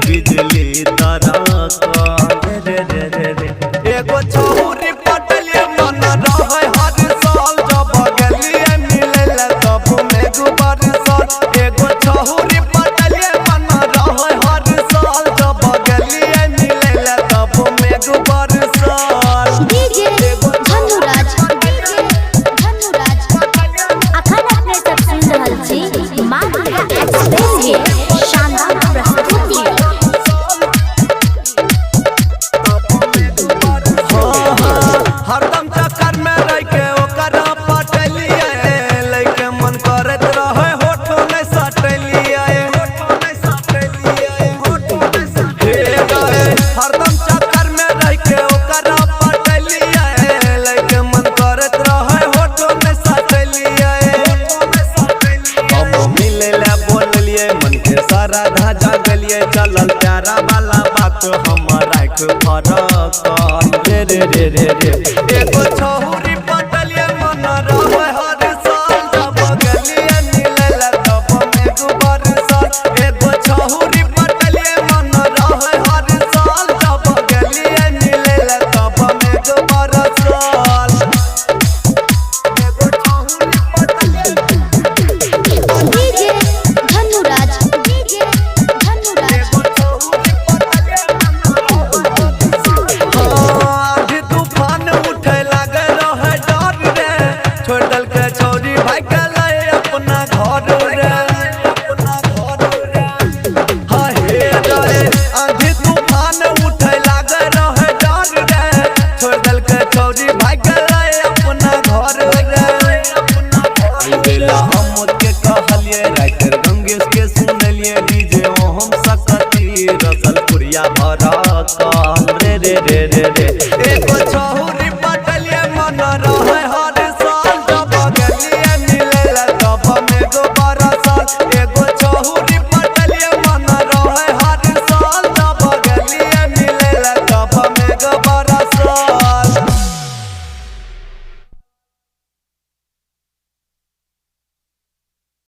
बिजली तारा एगो छौरी पटलिए मन रहे हर साल जब गलिए मिले तब मेघ बरसल। एगो छौरी पटलिए मन रहे हर साल जब गलिए मिले तब मेघ बरसल। डीजे धनुराज अखन अपने सब सुन रहल छी मां दुर्गा एक्सप्रेस के शानदार प्रस्तुति। हरदम चक्कर में रह के ओकरा पटलिए लइके मन करत रहे होठो में सटलिए हरदम चक्कर में रह के ओकरा पटलिए लइके मन करत रहे होठो में सटलिए। हम मिले ला बोलिए मन के सारा धाजा गलिए चलल प्यारा वाला बात हम राख फरक रे एगो छौरी पटलिए मन रहे हर साल जब गलिए मिले तब मेघ बरसल। एगो